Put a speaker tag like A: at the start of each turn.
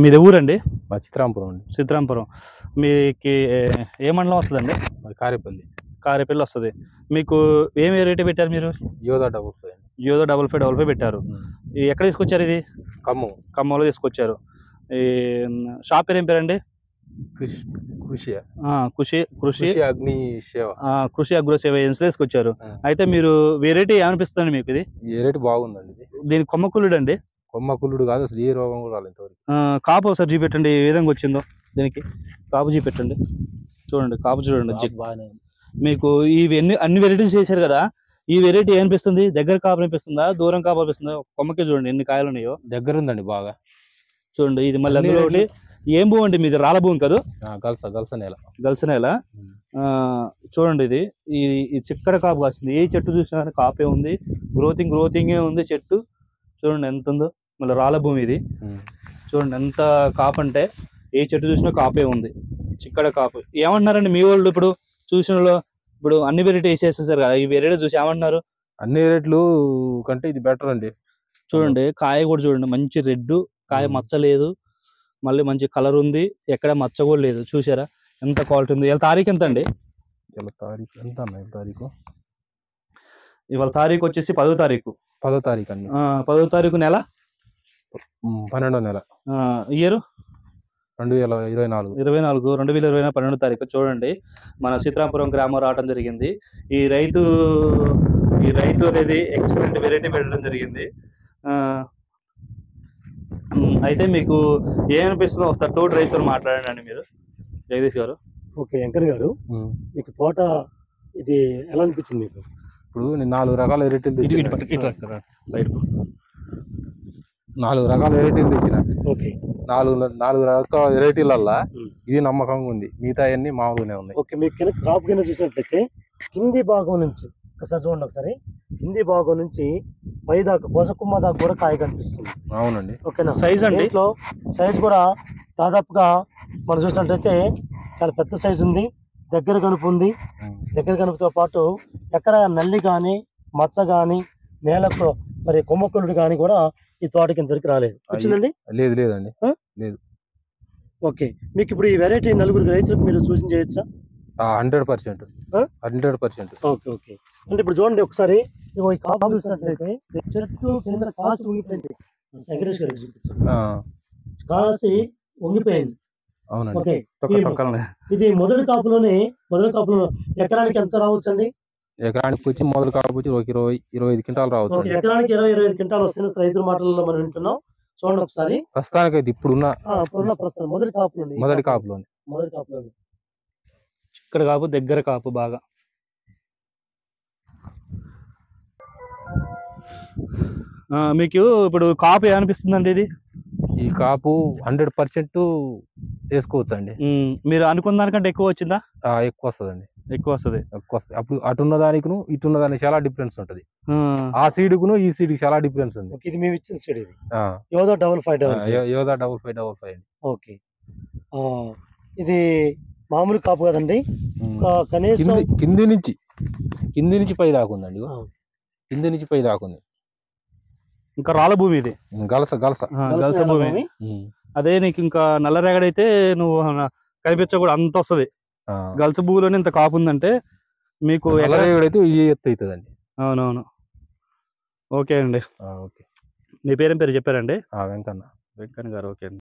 A: మీది ఊరండి?
B: మా చిత్రాంపురం అండి.
A: చిత్రాంపురం. మీకి ఏ మండలం వస్తుందండి?
B: మాది కారేపల్లి.
A: కారేపల్లి వస్తుంది. మీకు ఏం వెరైటీ పెట్టారు మీరు?
B: యోధా 55 అండి.
A: యోధో 5555 పెట్టారు. ఎక్కడ తీసుకొచ్చారు ఇది?
B: ఖమ్మం.
A: ఖమ్మంలో తీసుకొచ్చారు. ఈ షాప్ పేరు ఏం పేరండి?
B: కృషి
A: కృషి
B: అగ్ని సేవ.
A: కృషి అగ్రో సేవ ఏజెన్సీ తీసుకొచ్చారు. అయితే మీరు వెరైటీ ఏమనిపిస్తుంది మీకు? ఇది
B: వెరైటీ బాగుందండి. ఇది
A: దీని కొమ్మకుల్లుడు అండి?
B: కొమ్మకుల్లుడు కాదు, అసలు ఏ రోగం కూడా రాలేదు ఇంతవరకు.
A: కాపు ఒకసారి చూపెట్టండి, ఏ విధంగా వచ్చిందో దీనికి. కాపు చూపెట్టండి, చూడండి కాపు చూడండి. మీకు ఇవి అన్ని వెరైటీస్ చేశారు కదా, ఈ వెరైటీ ఏమనిపిస్తుంది? దగ్గర కాపు అనిపిస్తుందా, దూరం కాపు అనిపిస్తుందా? కొమ్మకే చూడండి ఎన్ని కాయలు ఉన్నాయో.
B: దగ్గర ఉందండి బాగా.
A: చూడండి ఇది మళ్ళీ అందులో ఒకటి. ఏం భూమి అండి మీది? రాళ్ళ భూమి కదా? గలస నేల. చూడండి ఇది ఈ చిక్కడ కాపు కాస్తుంది. ఏ చెట్టు చూసినా కాపే ఉంది, గ్రోతింగే ఉంది చెట్టు. చూడండి ఎంత ఉందో. మళ్ళీ రాళ్ళ భూమి ఇది. చూడండి ఎంత కాపు అంటే ఏ చెట్టు చూసినా కాపే ఉంది, చిక్కడ కాపు. ఏమంటున్నారండి మీ వాళ్ళు ఇప్పుడు చూసిన వాళ్ళు? ఇప్పుడు అన్ని వెరైటీ వేసేసేసారు కదా, ఈ వెరైటీ చూసి ఏమంటున్నారు?
B: అన్ని వెరైటీలు కంటే ఇది బెటర్ అండి.
A: చూడండి కాయ కూడా చూడండి, మంచి రెడ్ కాయ, మచ్చ లేదు, మళ్ళీ మంచి కలర్ ఉంది, ఎక్కడ మచ్చ కూడా లేదు. చూసారా ఎంత క్వాలిటీ ఉంది. ఇవాళ తారీఖు ఎంత అండి? ఇవాళ తారీఖు వచ్చేసి 10వ తారీఖు.
B: 10వ తారీఖు అండి.
A: 10వ తారీఖు నెల
B: 12వ నెల,
A: ఇయర్
B: 2024.
A: 12వ తారీఖు. చూడండి మన సీతారాంపురం గ్రామం రావడం జరిగింది. ఈ రైతు అనేది ఎక్సలెంట్ వెరైటీ పెట్టడం జరిగింది. అయితే మీకు ఏమనిపిస్తుందో ఒకసారి తోటి రైతుతో మాట్లాడండి మీరు, జగదీష్ గారు.
C: ఓకే వెంకన్న గారు, మీకు తోట ఇది ఎలా అనిపించింది మీకు?
B: ఇప్పుడు నేను 4 రకాల వెరైటీలు తెచ్చిన. 4 రకాల వెరైటీలు తెచ్చిన.
C: ఓకే,
B: 4 రకాల వెరైటీలల్లా ఇది నమ్మకంగా ఉంది, మిగతా అన్ని మామూలుగానే ఉన్నాయి.
C: ఓకే, మీకు కింద కాపు కింద చూసినట్లయితే కింది భాగం నుంచి ఒకసారి చూడండి, ఒకసారి కింది భాగం నుంచి పై దాకా కొసకుమ్మ దాకా కూడా కాయ కనిపిస్తుంది.
B: అవునండి.
C: ఓకేనా?
A: సైజ్ అండి,
C: సైజ్ కూడా దాదాపుగా మనం చూసినట్లయితే చాలా పెద్ద సైజు ఉంది. దగ్గర కనుపు ఉంది. దగ్గర కనుపుతో పాటు ఎక్కడ నల్లి కానీ మచ్చ కానీ నేలకు మరి కొమ్మకులుడు కానీ కూడా ఈ తోట కింద దొరికి రాలేదు. వచ్చిందండి?
B: లేదండి. లేదు.
C: ఓకే, మీకు ఇప్పుడు ఈ వెరైటీ 4 రైతులకు మీరు సూచన చేయొచ్చా?
B: 100%.
C: ఓకే ఓకే, అంటే ఇప్పుడు చూడండి ఒకసారి ఈ కాపు చూసినట్లయితే చెట్టు కింద కాసి ఉంగిపోయింది. కాసి ఉంగిపోయింది. ఓకే, ఇది మొదటి కాపులో ఎకరానికి ఎంత రావచ్చండి?
B: ఎకరానికి వచ్చి మొదటి కాపు వచ్చి 20-25 క్వింటాలు రావచ్చు.
C: ఎకరానికి 20-25 క్వింటాలు వస్తుంది రైతుల మాటల్లో మనం వింటున్నాం. చూడండి ఒకసారి.
B: ప్రస్తుతానికైతే ఇప్పుడున్న
C: మొదటి కాపులోనే
A: ఇక్కడ కాపు, దగ్గర కాపు బాగా. మీకు ఇప్పుడు కాపు ఏమనిపిస్తుందండి? ఇది
B: ఈ కాపు 100% వేసుకోవచ్చు అండి.
A: మీరు అనుకున్న దానికంటే ఎక్కువ వచ్చిందా?
B: ఎక్కువ వస్తుందండి.
A: ఎక్కువ వస్తుంది.
B: అప్పుడు అటున్న దానికి ఇటున్న దానికి చాలా డిఫరెన్స్ ఉంటది. ఆ సీడుకును ఈ సీడ్కి చాలా డిఫరెన్స్ ఉంది.
C: ఇది మేము ఇచ్చిన సీడ్, ఇది యోధా
B: 5555.
C: ఓకే, ఇది మామూలు కాపు కదండి. కనీసం
B: కింది నుంచి పై దాకుందండి. కింది నుంచి పై దాకుంది.
A: ఇంకా రాళ్ళ భూమి ఇది,
B: గలస
A: భూమి. అదే నీకు ఇంకా నల్లరేగడైతే నువ్వు కనిపించకూడదు, అంత వస్తుంది. గలస భూమిలోనే ఇంత కాపు ఉందంటే మీకు
B: నల్లరేగడైతే ఈ ఎత్తు అవుతుందండి.
A: అవునవును. ఓకే అండి.
B: ఓకే,
A: మీ పేరేం పేరు చెప్పారండి?
B: వెంకన్న
A: గారు. ఓకే అండి.